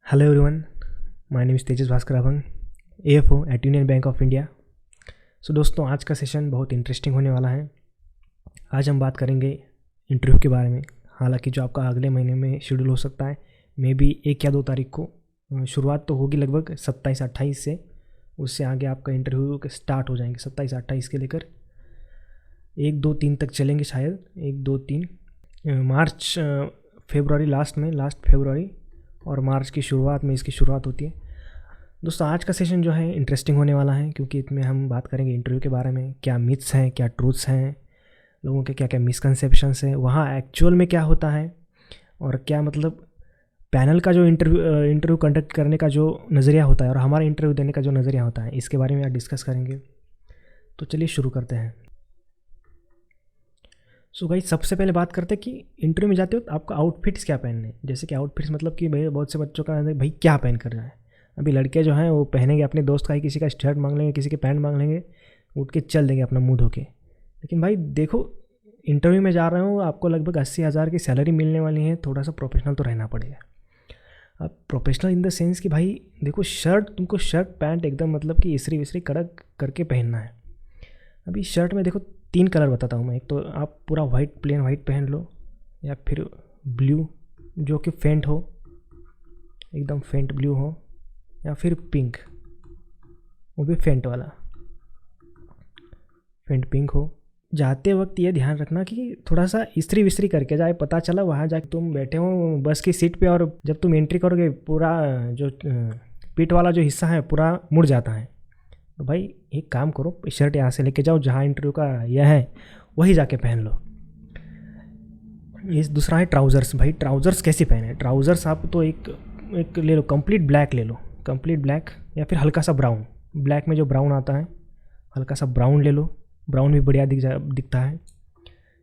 Hello everyone, my name is Tejas Bhaskar Abhang, AFO at union bank of India. So दोस्तों, आज का session बहुत interesting होने वाला है। आज हम बात करेंगे इंटरव्यू के बारे में। हालांकि जो आपका अगले महीने में शेड्यूल हो सकता है, मे बी 1 या 2 तारीख को शुरुआत तो होगी लगभग 27-28 से। उससे आगे आपका इंटरव्यू के स्टार्ट हो जाएंगे 27-28 के लेकर 1-2-3 तक चलेंगे शायद। 1-2-3 मार्च फरवरी लास्ट फरवरी और मार्च की शुरुआत में इसकी शुरुआत होती है। दोस्तों, आज का सेशन जो है इंटरेस्टिंग होने वाला है, क्योंकि इसमें हम बात करेंगे इंटरव्यू के बारे में। क्या मिथ्स हैं, क्या ट्रूथ्स हैं, लोगों के क्या क्या मिसकंसेप्शंस हैं, वहाँ एक्चुअल में क्या होता है, और क्या मतलब पैनल का जो इंटरव्यू कंडक्ट करने का जो नज़रिया होता है और हमारा इंटरव्यू देने का जो नज़रिया होता है, इसके बारे में आज डिस्कस करेंगे। तो चलिए शुरू करते हैं। सो गाइस, सबसे पहले बात करते हैं कि इंटरव्यू में जाते हो तो आपका आउटफिट्स क्या पहनने हैं। जैसे कि आउटफिट्स मतलब कि भाई बहुत से बच्चों का भाई क्या पहन कर जाए। अभी लड़के जो हैं वो पहनेंगे अपने दोस्त का ही, किसी का शर्ट मांग लेंगे, किसी के पैंट मांग लेंगे, उठ के चल देंगे अपना मुंह धो के। लेकिन भाई देखो, इंटरव्यू में जा रहे हो, आपको लगभग 80,000 की सैलरी मिलने वाली है, थोड़ा सा प्रोफेशनल तो रहना पड़ेगा। अब प्रोफेशनल इन द सेंस कि भाई देखो, तुमको शर्ट पैंट एकदम मतलब कि इस्त्री विस्त्री कड़क करके पहनना है। अभी शर्ट में देखो 3 कलर बताता हूँ मैं। एक तो आप पूरा वाइट, प्लेन वाइट पहन लो, या फिर ब्लू जो कि फेंट हो, एकदम फेंट ब्लू हो, या फिर पिंक, वो भी फेंट वाला, फेंट पिंक हो। जाते वक्त ये ध्यान रखना कि थोड़ा सा इस्त्री विस्त्री करके जाए। पता चला वहाँ जाके तुम बैठे हो बस की सीट पे, और जब तुम एंट्री करोगे पूरा जो पीठ वाला जो हिस्सा है पूरा मुड़ जाता है। तो भाई एक काम करो, शर्ट यहाँ से लेके जाओ, जहाँ इंटरव्यू का यह है वही जाके पहन लो। ये दूसरा है ट्राउज़र्स। भाई ट्राउज़र्स कैसे पहने? ट्राउज़र्स आप तो एक ले लो, कंप्लीट ब्लैक ले लो, कंप्लीट ब्लैक, या फिर हल्का सा ब्राउन। ब्लैक में जो ब्राउन आता है, हल्का सा ब्राउन ले लो। ब्राउन भी बढ़िया दिखता है।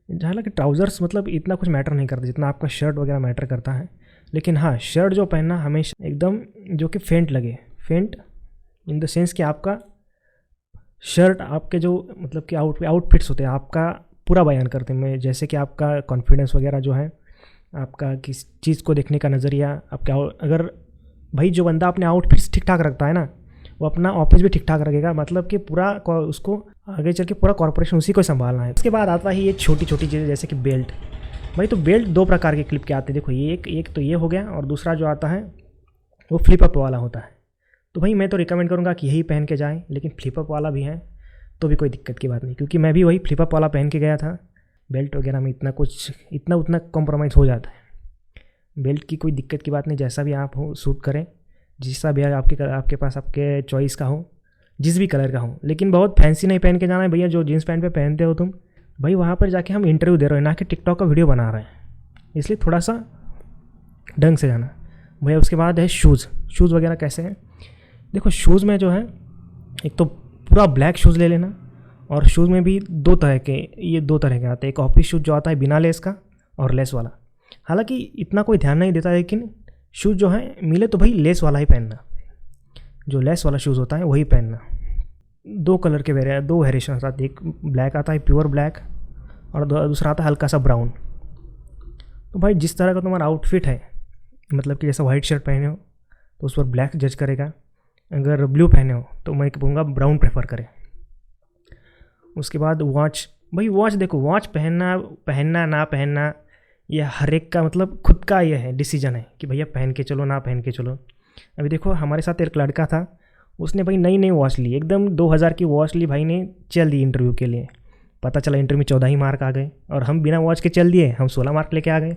हालांकि ट्राउज़र्स मतलब इतना कुछ मैटर नहीं करता जितना आपका शर्ट वगैरह मैटर करता है। लेकिन हाँ, शर्ट जो पहनना हमेशा एकदम जो कि फेंट लगे। फेंट इन द सेंस कि आपका शर्ट आपके जो मतलब कि आउटफिट्स होते हैं आपका पूरा बयान करते हैं। जैसे कि आपका कॉन्फिडेंस वगैरह जो है, आपका किस चीज़ को देखने का नज़रिया, आपका अगर भाई जो बंदा अपने आउटफिट्स ठीक ठाक रखता है ना, वो अपना ऑफिस भी ठीक ठाक रखेगा। मतलब कि पूरा उसको आगे चल के पूरा कॉर्पोरेशन उसी को संभालना है। उसके बाद आता है ये छोटी छोटी चीज़ें, जैसे कि बेल्ट। भाई तो बेल्ट 2 प्रकार के क्लिप के आते हैं। देखो ये एक तो ये हो गया, और दूसरा जो आता है वो फ्लिप अप वाला होता है। तो भाई मैं तो रिकमेंड करूँगा कि यही पहन के जाएं। लेकिन फ्लिप अप वाला भी है तो भी कोई दिक्कत की बात नहीं, क्योंकि मैं भी वही फ्लिप अप वाला पहन के गया था। बेल्ट वगैरह में इतना उतना कॉम्प्रोमाइज़ हो जाता है। बेल्ट की कोई दिक्कत की बात नहीं, जैसा भी आप हो सूट करें, जैसा भी आपके पास आपके चॉइस का हो, जिस भी कलर का हो। लेकिन बहुत फैंसी नहीं पहन के जाना है भैया। जो जीन्स पैंट पे पहनते हो तुम, भाई वहाँ पर जाके हम इंटरव्यू दे रहे हो, ना कि टिकटॉक का वीडियो बना रहे हैं। इसलिए थोड़ा सा ढंग से जाना भैया। उसके बाद है शूज़ वगैरह कैसे हैं। देखो शूज़ में जो है, एक तो पूरा ब्लैक शूज़ ले लेना, और शूज़ में भी 2 तरह के आते हैं। एक ऑफिस शूज़ जो आता है बिना लेस का, और लेस वाला। हालांकि इतना कोई ध्यान नहीं देता, लेकिन शूज़ जो है मिले तो भाई लेस वाला ही पहनना। जो लेस वाला शूज़ होता है वही पहनना। 2 कलर के 2 वेरिएशन आते हैं। एक ब्लैक आता है, प्योर ब्लैक, और दूसरा आता है हल्का सा ब्राउन। तो भाई जिस तरह का तुम्हारा आउटफिट है, मतलब कि जैसा वाइट शर्ट पहने हो तो उस पर ब्लैक जज करेगा, अगर ब्लू पहने हो तो मैं कहूँगा ब्राउन प्रेफर करें। उसके बाद वॉच। भाई वॉच देखो, वॉच पहनना ना पहनना ये हर एक का मतलब खुद का ये है, डिसीजन है कि भैया पहन के चलो ना पहन के चलो। अभी देखो हमारे साथ एक लड़का था, उसने भाई नई वॉच ली, एकदम 2000 की वॉच ली भाई ने, चल दी इंटरव्यू के लिए। पता चला इंटरव्यू में 14 ही मार्क आ गए, और हम बिना वॉच के चल दिए, हम 16 मार्क लेके आ गए।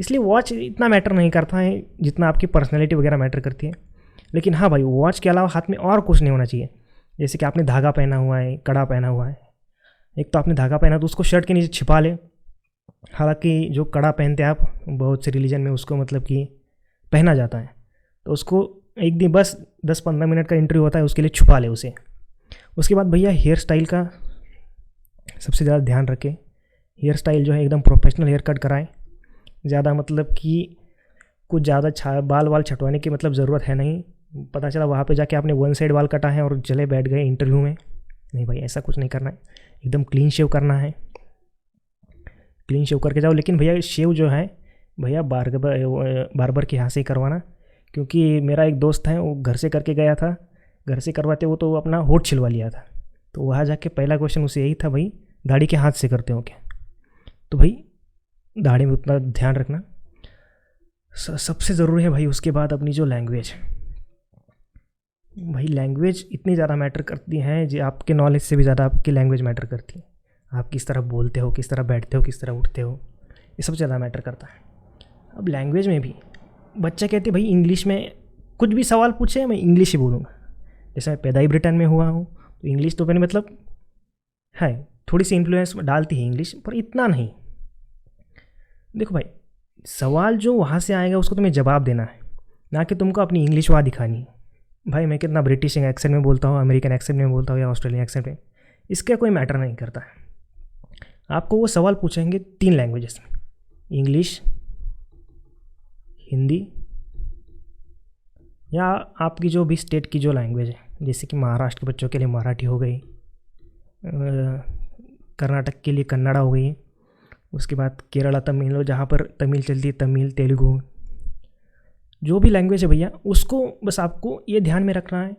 इसलिए वॉच इतना मैटर नहीं करता है जितना आपकी पर्सनैलिटी वगैरह मैटर करती है। लेकिन हाँ भाई, वॉच के अलावा हाथ में और कुछ नहीं होना चाहिए। जैसे कि आपने धागा पहना हुआ है, कड़ा पहना हुआ है। एक तो आपने धागा पहना तो उसको शर्ट के नीचे छिपा ले। हालांकि जो कड़ा पहनते हैं आप, बहुत से रिलीजन में उसको मतलब कि पहना जाता है, तो उसको एक दिन बस 10-15 मिनट का इंटरव्यू होता है, उसके लिए छुपा ले उसे। उसके बाद भैया हेयर स्टाइल का सबसे ज़्यादा ध्यान रखें। हेयर स्टाइल जो है एकदम प्रोफेशनल हेयर कट कराएं। ज़्यादा मतलब कि कुछ ज़्यादा बाल छटवाने की मतलब ज़रूरत है नहीं। पता चला वहाँ पे जाके आपने 1 साइड बाल कटा है और चले बैठ गए इंटरव्यू में। नहीं भाई, ऐसा कुछ नहीं करना है। एकदम क्लीन शेव करना है, क्लीन शेव करके जाओ। लेकिन भैया शेव जो है भैया बार्बर के यहाँ से ही करवाना, क्योंकि मेरा एक दोस्त है, वो घर से करके गया था, घर से करवाते वो तो अपना होठ छिलवा लिया था। तो वहाँ जाके पहला क्वेश्चन उसे यही था, भाई दाढ़ी के हाथ से करते हो क्या? तो भाई दाढ़ी में उतना ध्यान रखना सबसे ज़रूरी है भाई। उसके बाद अपनी जो लैंग्वेज, भाई लैंग्वेज इतनी ज़्यादा मैटर करती है जी, आपके नॉलेज से भी ज़्यादा आपकी लैंग्वेज मैटर करती है। आप किस तरह बोलते हो, किस तरह बैठते हो, किस तरह उठते हो, ये सबसे ज़्यादा मैटर करता है। अब लैंग्वेज में भी बच्चे कहते भाई इंग्लिश में कुछ भी सवाल पूछे मैं इंग्लिश ही बोलूँगा। जैसे मैं पैदा ही ब्रिटेन में हुआ हूँ, तो इंग्लिश तो मैंने मतलब है थोड़ी सी इन्फ्लुएंस डालती है इंग्लिश, पर इतना नहीं। देखो भाई, सवाल जो वहाँ से आएगा उसको तुम्हें जवाब देना है, ना कि तुमको अपनी इंग्लिश वहाँ दिखानी है। भाई मैं कितना ब्रिटिश एक्सेंट में बोलता हूँ, अमेरिकन एक्सेंट में बोलता हूँ या ऑस्ट्रेलियन एक्सेंट में, इसका कोई मैटर नहीं करता है। आपको वो सवाल पूछेंगे 3 लैंग्वेजेस में, इंग्लिश, हिंदी, या आपकी जो भी स्टेट की जो लैंग्वेज है। जैसे कि महाराष्ट्र के बच्चों के लिए मराठी हो गई, कर्नाटक के लिए कन्नड़ा हो गई, उसके बाद केरला तमिल हो, जहाँ पर तमिल चलती है, तमिल, तेलुगु, जो भी लैंग्वेज है भैया, उसको बस आपको ये ध्यान में रखना है,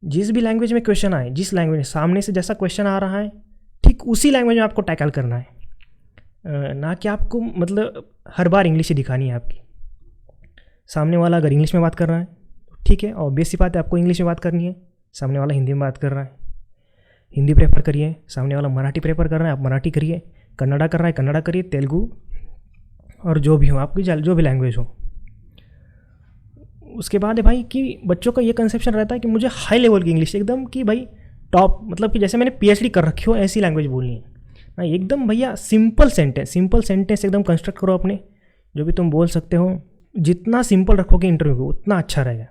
जिस भी लैंग्वेज में क्वेश्चन आए, जिस लैंग्वेज में सामने से जैसा क्वेश्चन आ रहा है ठीक उसी लैंग्वेज में आपको टैकल करना है, ना कि आपको मतलब हर बार इंग्लिश ही दिखानी है आपकी। सामने वाला अगर इंग्लिश में बात कर रहा है ठीक है, और बेसिक बात है आपको इंग्लिश में बात करनी है। सामने वाला हिंदी में बात कर रहा है, हिंदी प्रेफर करिए। सामने वाला मराठी प्रेफर कर रहा है, आप मराठी करिए। कन्नड़ा कर रहा है, कन्नड़ा करिए। तेलुगु और जो भी हो आपकी जो भी लैंग्वेज हो। उसके बाद है भाई कि बच्चों का ये कंसेप्शन रहता है कि मुझे हाई लेवल की इंग्लिश एकदम कि भाई टॉप, मतलब कि जैसे मैंने पीएचडी कर रखी हो ऐसी लैंग्वेज बोलनी है ना। एकदम भैया सिंपल सेंटेंस एकदम कंस्ट्रक्ट करो अपने, जो भी तुम बोल सकते हो। जितना सिंपल रखोगे इंटरव्यू को उतना अच्छा रहेगा।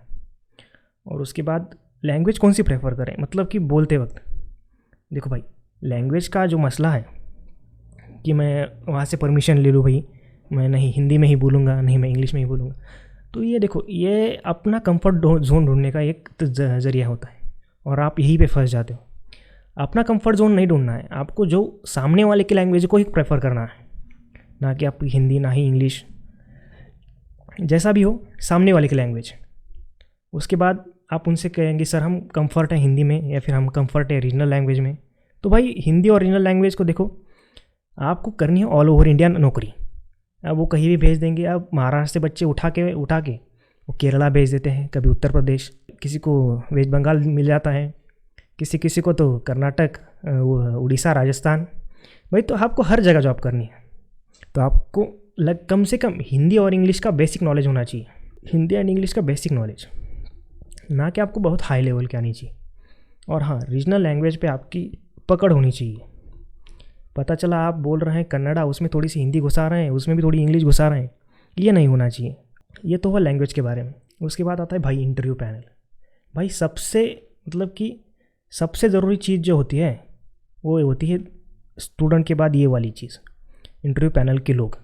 और उसके बाद लैंग्वेज कौन सी प्रेफर करें, मतलब कि बोलते वक्त देखो भाई, लैंग्वेज का जो मसला है कि मैं वहाँ से परमिशन ले लूँ भाई, मैं नहीं हिंदी में ही बोलूँगा, नहीं मैं इंग्लिश में ही बोलूँगा, तो ये देखो ये अपना कंफर्ट जोन ढूंढने का एक ज़रिया होता है और आप यहीं पे फंस जाते हो। अपना कंफर्ट जोन नहीं ढूंढना है आपको, जो सामने वाले की लैंग्वेज को ही प्रेफर करना है, ना कि आपकी हिंदी ना ही इंग्लिश, जैसा भी हो सामने वाले की लैंग्वेज। उसके बाद आप उनसे कहेंगे सर हम कंफर्ट है हिंदी में या फिर हम कंफर्ट है रीजनल लैंग्वेज में। तो भाई हिंदी और रीजनल लैंग्वेज को देखो, आपको करनी है ऑल ओवर इंडिया नौकरी। अब वो कहीं भी भेज देंगे। अब महाराष्ट्र से बच्चे उठा के वो केरला भेज देते हैं, कभी उत्तर प्रदेश, किसी को वेस्ट बंगाल मिल जाता है, किसी को तो कर्नाटक, उड़ीसा, राजस्थान। भाई तो आपको हर जगह जॉब करनी है, तो आपको कम से कम हिंदी और इंग्लिश का बेसिक नॉलेज होना चाहिए। हिंदी एंड इंग्लिश का बेसिक नॉलेज, ना कि आपको बहुत हाई लेवल की आनी चाहिए। और हाँ, रीजनल लैंग्वेज पे आपकी पकड़ होनी चाहिए। पता चला आप बोल रहे हैं कन्नड़ा, उसमें थोड़ी सी हिंदी घुसा रहे हैं, उसमें भी थोड़ी इंग्लिश घुसा रहे हैं, ये नहीं होना चाहिए। ये तो हुआ लैंग्वेज के बारे में। उसके बाद आता है भाई इंटरव्यू पैनल। भाई सबसे मतलब कि सबसे ज़रूरी चीज़ जो होती है वो होती है स्टूडेंट के बाद ये वाली चीज़, इंटरव्यू पैनल के लोग।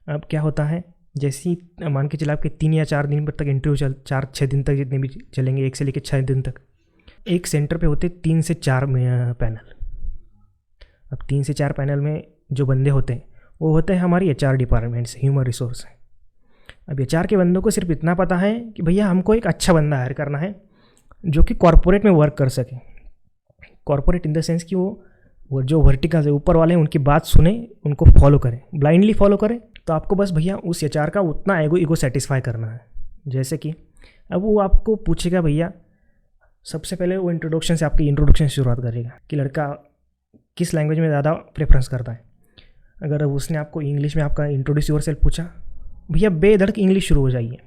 अब क्या होता है, जैसे ही मान के चला आपके 3 या 4 दिन तक इंटरव्यू 4-6 दिन तक जितने भी चलेंगे, 1 से लेकर 6 दिन तक, एक सेंटर पे होते 3 से 4 पैनल। अब 3 से 4 पैनल में जो बंदे होते हैं वो होते हैं हमारी HR डिपार्टमेंट से, ह्यूमन रिसोर्स है। अब HR के बंदों को सिर्फ इतना पता है कि भैया हमको एक अच्छा बंदा हायर करना है जो कि कॉरपोरेट में वर्क कर सके। कॉरपोरेट इन द सेंस कि वो जो वर्टिकल है ऊपर वाले हैं उनकी बात सुने, उनको फॉलो करें, ब्लाइंडली फॉलो करें। तो आपको बस भैया उस HR का उतना ईगो सेटिस्फाई करना है। जैसे कि अब वो आपको पूछेगा, भैया सबसे पहले वो इंट्रोडक्शन से, आपकी इंट्रोडक्शन से शुरुआत करेगा कि लड़का किस लैंग्वेज में ज़्यादा प्रेफरेंस करता है। अगर उसने आपको इंग्लिश में आपका इंट्रोड्यूस योर सेल्फ पूछा, भैया बेधड़क इंग्लिश शुरू हो जाइए।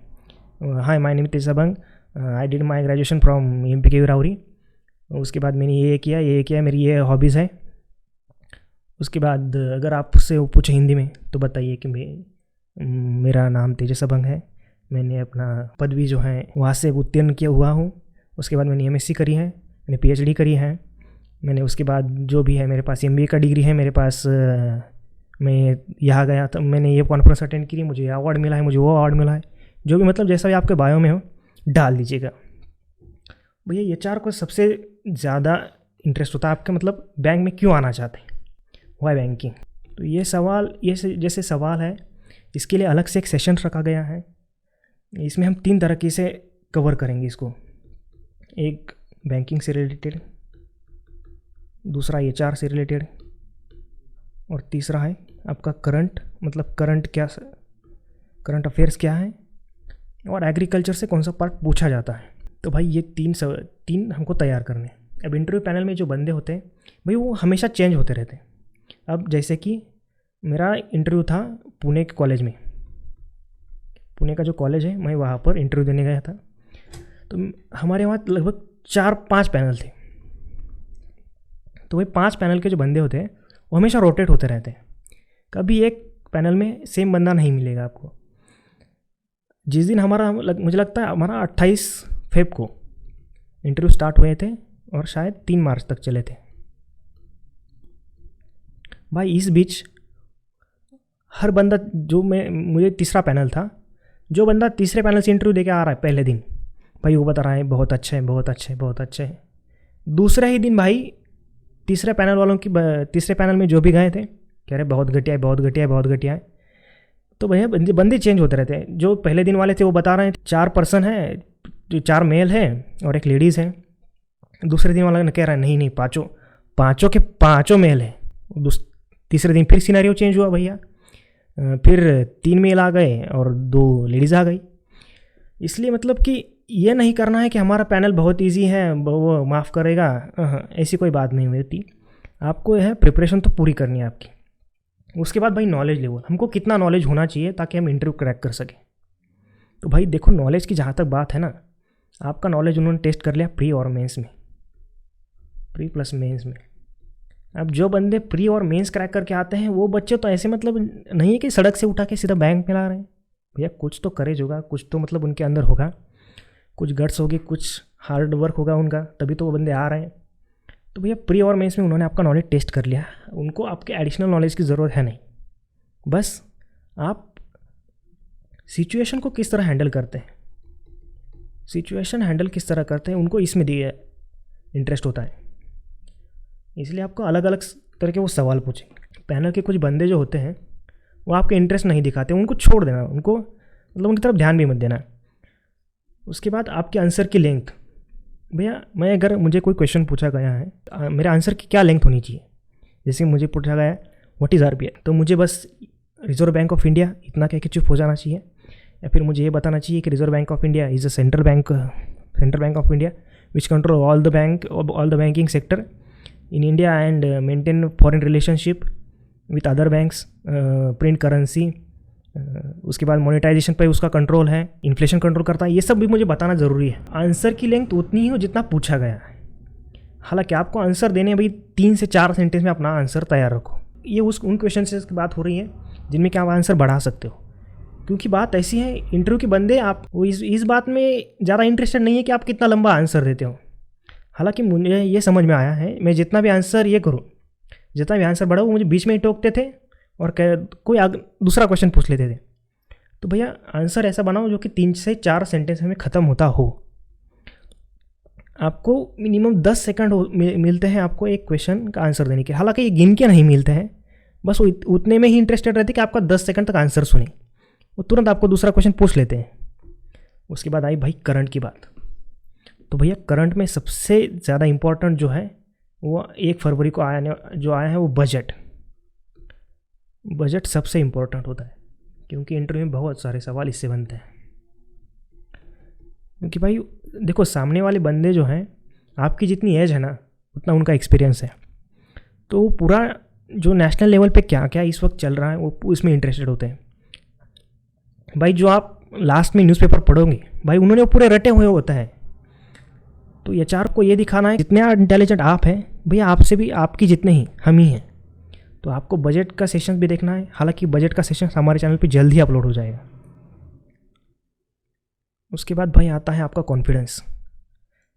Hi my name is Tejasbang, I did my graduation from MPK विरावरी। उसके बाद मैंने ये किया, मेरी ये हॉबीज़ है। उसके बाद अगर आपसे वो पूछे हिंदी में तो बताइए कि मेरा नाम तेजसबंग है, मैंने अपना पदवी जो है वहाँ से उत्तीर्ण किया हुआ हूँ। उसके बाद मैंने MSc करी है, मैंने PhD करी है, मैंने उसके बाद जो भी है मेरे पास MBA का डिग्री है मेरे पास। मैं यहाँ गया तो मैंने ये कॉन्फ्रेंस अटेंड की, मुझे ये अवार्ड मिला है, मुझे वो अवार्ड मिला है। जो भी मतलब जैसा भी आपके बायो में हो डाल दीजिएगा। भैया HR को सबसे ज़्यादा इंटरेस्ट होता है आपके मतलब बैंक में क्यों आना चाहते हैं, वाई बैंकिंग। तो ये सवाल, ये जैसे सवाल है, इसके लिए अलग से एक सेशन रखा गया है। इसमें हम 3 तरीके से कवर करेंगे इसको। एक बैंकिंग से रिलेटेड, दूसरा HR से रिलेटेड, और तीसरा है आपका करंट, मतलब करंट अफेयर्स क्या है, और एग्रीकल्चर से कौन सा पार्ट पूछा जाता है। तो भाई ये तीन हमको तैयार करने हैं। अब इंटरव्यू पैनल में जो बंदे होते हैं भाई वो हमेशा चेंज होते रहते हैं। अब जैसे कि मेरा इंटरव्यू था पुणे के कॉलेज में, पुणे का जो कॉलेज है, मैं वहाँ पर इंटरव्यू देने गया था। तो हमारे वहाँ लगभग 4-5 पैनल थे। तो वही 5 पैनल के जो बंदे होते हैं वो हमेशा रोटेट होते रहते हैं। कभी एक पैनल में सेम बंदा नहीं मिलेगा आपको। जिस दिन मुझे लगता है हमारा 28 फेब को इंटरव्यू स्टार्ट हुए थे और शायद 3 मार्च तक चले थे। भाई इस बीच हर बंदा मुझे तीसरा पैनल था, जो बंदा तीसरे पैनल से इंटरव्यू देके आ रहा है पहले दिन, भाई वो बता रहा है बहुत अच्छे हैं, बहुत अच्छे हैं, बहुत अच्छे हैं। दूसरे ही दिन भाई तीसरे पैनल में जो भी गए थे कह रहे बहुत घटिया है, बहुत घटिया है, बहुत घटिया है। तो भैया बंदे चेंज होते रहते हैं। जो पहले दिन वाले थे वो बता रहे हैं 4 पर्सन है, जो 4 मेल है और एक लेडीज़ है। दूसरे दिन वाला कह रहा है नहीं पाँचों के पाँचों मेल है। तीसरे दिन फिर सिनेरियो चेंज हुआ भैया, फिर 3 मेल आ गए और 2 लेडीज़ आ गई। इसलिए मतलब कि ये नहीं करना है कि हमारा पैनल बहुत इजी है, वो माफ़ करेगा, ऐसी कोई बात नहीं होती। आपको यह प्रिपरेशन तो पूरी करनी है आपकी। उसके बाद भाई नॉलेज लेवल, हमको कितना नॉलेज होना चाहिए ताकि हम इंटरव्यू क्रैक कर सकें। तो भाई देखो नॉलेज की जहाँ तक बात है ना, आपका नॉलेज उन्होंने टेस्ट कर लिया प्री और मेंस में, प्री प्लस मेंस में। अब जो बंदे प्री और मेंस क्रैक करके आते हैं वो बच्चे तो ऐसे मतलब नहीं है कि सड़क से उठा के सीधा बैंक में ला रहे हैं। भैया कुछ तो करेज होगा, कुछ तो मतलब उनके अंदर होगा, कुछ गट्स होगी, कुछ हार्ड वर्क होगा उनका, तभी तो वो बंदे आ रहे हैं। तो भैया प्री और मेंस में उन्होंने आपका नॉलेज टेस्ट कर लिया, उनको आपके एडिशनल नॉलेज की ज़रूरत है नहीं। बस आप सिचुएशन को किस तरह हैंडल करते हैं, उनको इसमें दिए इंटरेस्ट होता है। इसलिए आपको अलग अलग तरह के वो सवाल पूछेंगे। पैनल के कुछ बंदे जो होते हैं वो आपके इंटरेस्ट नहीं दिखाते, उनको छोड़ देना, उनको मतलब उनकी तरफ ध्यान भी मत देना। उसके बाद आपके आंसर की लेंथ, भैया अगर मुझे कोई क्वेश्चन पूछा गया है, मेरे आंसर की क्या लेंथ होनी चाहिए। जैसे मुझे पूछा गया व्हाट इज़ RBI, तो मुझे बस रिजर्व बैंक ऑफ इंडिया इतना कह के चुप हो जाना चाहिए, या फिर मुझे ये बताना चाहिए कि reserve bank of India is a central bank of India which control all the banking sector in India and maintain foreign relationship with other banks, print currency, उसके बाद मोनेटाइजेशन पर उसका कंट्रोल है, इन्फ्लेशन कंट्रोल करता है। ये सब भी मुझे बताना ज़रूरी है। आंसर की लेंथ उतनी ही हो जितना पूछा गया है। हालांकि आपको आंसर देने भाई 3 से 4 सेंटेंस में अपना आंसर तैयार रखो। ये उन क्वेश्चन से बात हो रही है जिनमें कि आप आंसर बढ़ा सकते हो, क्योंकि बात ऐसी है इंटरव्यू के बंदे आप वो इस बात में ज़्यादा इंटरेस्टेड नहीं है कि आप कितना लंबा आंसर देते हो। हालांकि मुझे ये समझ में आया है, मैं जितना भी आंसर बढ़ा वो मुझे बीच में ही टोकते थे और कोई दूसरा क्वेश्चन पूछ लेते थे। तो भैया आंसर ऐसा बनाओ जो कि 3 से 4 सेंटेंस में ख़त्म होता हो। आपको मिनिमम 10 सेकंड मिलते हैं आपको एक क्वेश्चन का आंसर देने के। हालांकि ये गिन के नहीं मिलते हैं, बस वो उतने में ही इंटरेस्टेड रहते कि आपका 10 सेकंड तक आंसर सुने, वो तुरंत आपको दूसरा क्वेश्चन पूछ लेते हैं। उसके बाद आई भाई करंट की बात। तो भैया करंट में सबसे ज़्यादा इम्पोर्टेंट जो है वो 1 फरवरी को आया है वो बजट सबसे इम्पोर्टेंट होता है, क्योंकि इंटरव्यू में बहुत सारे सवाल इससे बनते हैं। क्योंकि भाई देखो सामने वाले बंदे जो हैं, आपकी जितनी एज है ना उतना उनका एक्सपीरियंस है, तो वो पूरा जो नेशनल लेवल पे क्या क्या इस वक्त चल रहा है वो इसमें इंटरेस्टेड होते हैं। भाई जो आप लास्ट में न्यूज़पेपर पढ़ोगे भाई उन्होंने वो पूरे रटे हुए होता है। तो HR को ये दिखाना है जितने इंटेलिजेंट आप हैं भैया आपसे भी आपकी जितने ही हम ही हैं। तो आपको बजट का सेशन भी देखना है। हालांकि बजट का सेशन हमारे चैनल पे जल्द ही अपलोड हो जाएगा। उसके बाद भाई आता है आपका कॉन्फिडेंस।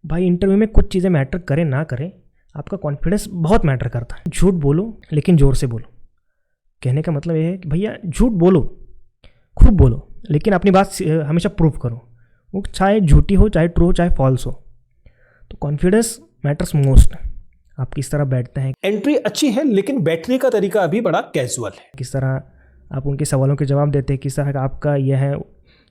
भाई इंटरव्यू में कुछ चीज़ें मैटर करें ना करें, आपका कॉन्फिडेंस बहुत मैटर करता है। झूठ बोलो लेकिन ज़ोर से बोलो। कहने का मतलब ये है कि भैया झूठ बोलो, खूब बोलो, लेकिन अपनी बात हमेशा प्रूव करो, वो चाहे झूठी हो, चाहे ट्रू हो, चाहे फॉल्स हो। तो कॉन्फिडेंस मैटर्स मोस्ट। आप किस तरह बैठते हैं, एंट्री अच्छी है लेकिन बैठने का तरीका अभी बड़ा कैजुअल है। किस तरह आप उनके सवालों के जवाब देते हैं, किस तरह का आपका यह है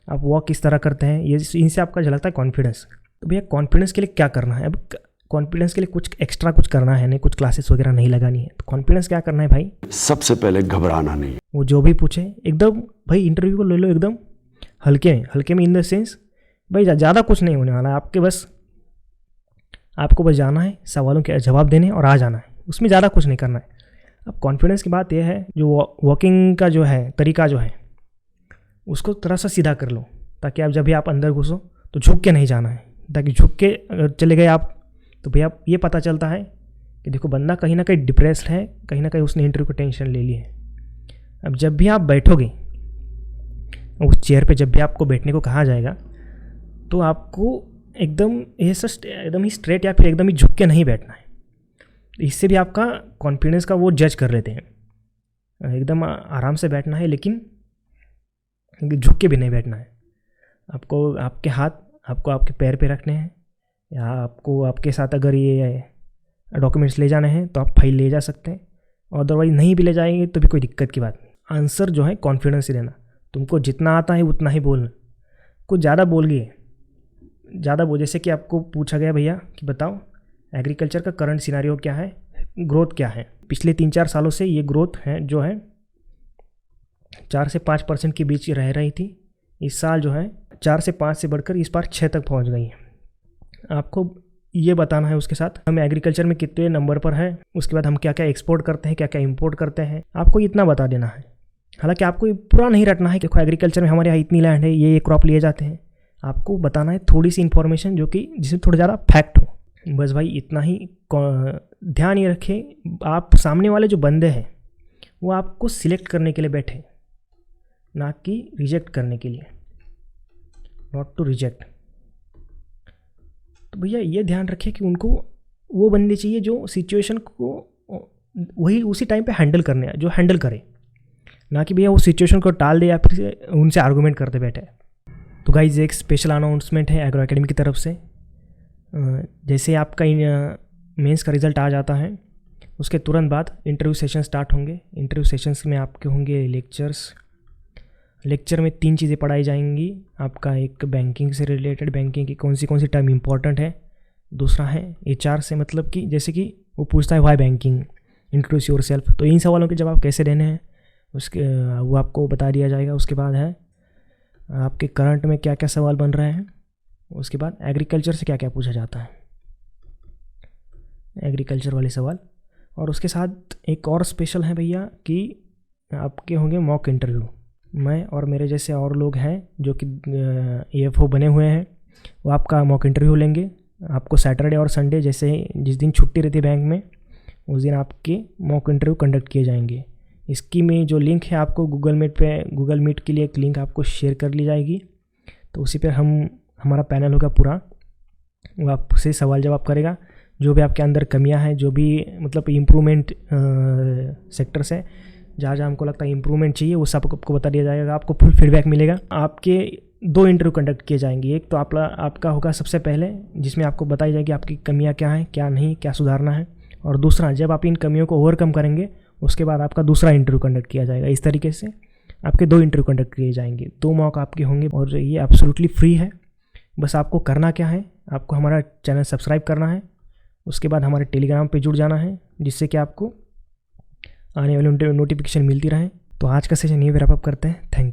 आप वॉक किस तरह करते हैं, ये इनसे आपका झलकता है कॉन्फिडेंस। तो भैया कॉन्फिडेंस के लिए क्या करना है? अब कॉन्फिडेंस के लिए कुछ एक्स्ट्रा कुछ करना है नहीं, कुछ क्लासेस वगैरह नहीं लगानी है। तो कॉन्फिडेंस क्या करना है भाई? सबसे पहले घबराना नहीं। वो जो भी पूछे एकदम भाई इंटरव्यू को ले लो एकदम हल्के में इन द सेंस भाई ज़्यादा कुछ नहीं होने वाला है। आपको बस जाना है, सवालों के जवाब देने और आ जाना है, उसमें ज़्यादा कुछ नहीं करना है। अब कॉन्फिडेंस की बात यह है, जो वॉकिंग का जो है तरीका जो है उसको थोड़ा सा सीधा कर लो, ताकि आप जब भी आप अंदर घुसो तो झुक के नहीं जाना है, ताकि झुक के अगर चले गए आप तो भैया ये पता चलता है कि देखो बंदा कहीं ना कहीं डिप्रेस्ड है, कहीं ना कहीं उसने इंटरव्यू को टेंशन ले ली है। अब जब भी आप बैठोगे उस चेयर पे, जब भी आपको बैठने को कहा जाएगा तो आपको एकदम ही स्ट्रेट या फिर एकदम ही झुक के नहीं बैठना है। इससे भी आपका कॉन्फिडेंस का वो जज कर लेते हैं। एकदम आराम से बैठना है, लेकिन झुक के भी नहीं बैठना है। आपको आपके हाथ आपको आपके पैर पे रखने हैं, या आपको आपके साथ अगर ये डॉक्यूमेंट्स ले जाने हैं तो आप फाइल ले जा सकते हैं, और अदरवाइज नहीं भी ले जाएंगे तो भी कोई दिक्कत की बात नहीं। आंसर जो है कॉन्फिडेंस से देना, तुमको जितना आता है उतना ही बोलना। कुछ ज़्यादा बोल जैसे कि आपको पूछा गया भैया कि बताओ एग्रीकल्चर का करंट सिनारियो क्या है, ग्रोथ क्या है। पिछले 3-4 सालों से ये ग्रोथ है जो है 4 से 5% के बीच रह रही थी। इस साल जो है 4 से 5 से बढ़कर इस बार 6 तक पहुंच गई है। आपको ये बताना है उसके साथ हम एग्रीकल्चर में कितने नंबर पर है, उसके बाद हम क्या क्या एक्सपोर्ट करते हैं, क्या क्या इंपोर्ट करते हैं, आपको इतना बता देना है। हालांकि आपको पूरा नहीं रटना है, देखो एग्रीकल्चर में हमारे यहाँ इतनी लैंड है, ये क्रॉप लिए जाते हैं। आपको बताना है थोड़ी सी इन्फॉर्मेशन जो कि जिसमें थोड़ा ज़्यादा फैक्ट हो। बस भाई इतना ही ध्यान ये रखें, आप सामने वाले जो बंदे हैं वो आपको सिलेक्ट करने के लिए बैठे, ना कि रिजेक्ट करने के लिए, नॉट टू रिजेक्ट। तो भैया ये ध्यान रखें कि उनको वो बंदे चाहिए जो सिचुएशन को वही उसी टाइम पे हैंडल करे, ना कि भैया वो सिचुएशन को टाल दे या फिर उनसे आर्गूमेंट करते बैठे। तो गाइज एक स्पेशल अनाउंसमेंट है एग्रो एकेडमी की तरफ से। जैसे आपका मेंस का रिज़ल्ट आ जाता है उसके तुरंत बाद इंटरव्यू सेशन स्टार्ट होंगे। इंटरव्यू सेशंस में आपके होंगे लेक्चर में 3 चीज़ें पढ़ाई जाएंगी। आपका एक बैंकिंग से रिलेटेड, बैंकिंग की कौन सी टर्म इंपॉर्टेंट है। दूसरा है HR से, मतलब कि जैसे कि वो पूछता है व्हाई बैंकिंग, इंट्रोड्यूस योरसेल्फ, तो इन सवालों के जवाब कैसे देने हैं उसके वो आपको बता दिया जाएगा। उसके बाद है आपके करंट में क्या क्या सवाल बन रहे हैं। उसके बाद एग्रीकल्चर से क्या क्या पूछा जाता है, एग्रीकल्चर वाले सवाल। और उसके साथ एक और स्पेशल है भैया कि आपके होंगे मॉक इंटरव्यू। मैं और मेरे जैसे और लोग हैं जो कि AFO बने हुए हैं, वो आपका मॉक इंटरव्यू लेंगे। आपको सैटरडे और संडे जैसे जिस दिन छुट्टी रहती है बैंक में, उस दिन आपके मॉक इंटरव्यू कंडक्ट किए जाएंगे। इसकी में जो लिंक है आपको गूगल मीट के लिए एक लिंक आपको शेयर कर ली जाएगी। तो उसी पर हमारा पैनल होगा पूरा, वो आपसे सवाल जवाब करेगा। जो भी आपके अंदर कमियां हैं, जो भी मतलब इम्प्रूवमेंट सेक्टर्स है, जहाँ हमको लगता है इम्प्रूवमेंट चाहिए, वो सब आपको बता दिया जाएगा। आपको फुल फीडबैक मिलेगा। आपके 2 इंटरव्यू कंडक्ट किए जाएंगे। एक तो आपका होगा सबसे पहले, जिसमें आपको बताई जाएगी आपकी कमियाँ क्या हैं, क्या नहीं, क्या सुधारना है। और दूसरा, जब आप इन कमियों को ओवरकम करेंगे उसके बाद आपका दूसरा इंटरव्यू कंडक्ट किया जाएगा। इस तरीके से आपके 2 इंटरव्यू कंडक्ट किए जाएंगे। 2 मॉक आपके होंगे और ये एब्सोल्युटली फ्री है। बस आपको करना क्या है, आपको हमारा चैनल सब्सक्राइब करना है, उसके बाद हमारे टेलीग्राम पे जुड़ जाना है, जिससे कि आपको आने वाली नोटिफिकेशन मिलती रहे। तो आज का सेशन यहीं पे रैप अप करते हैं। Thank you.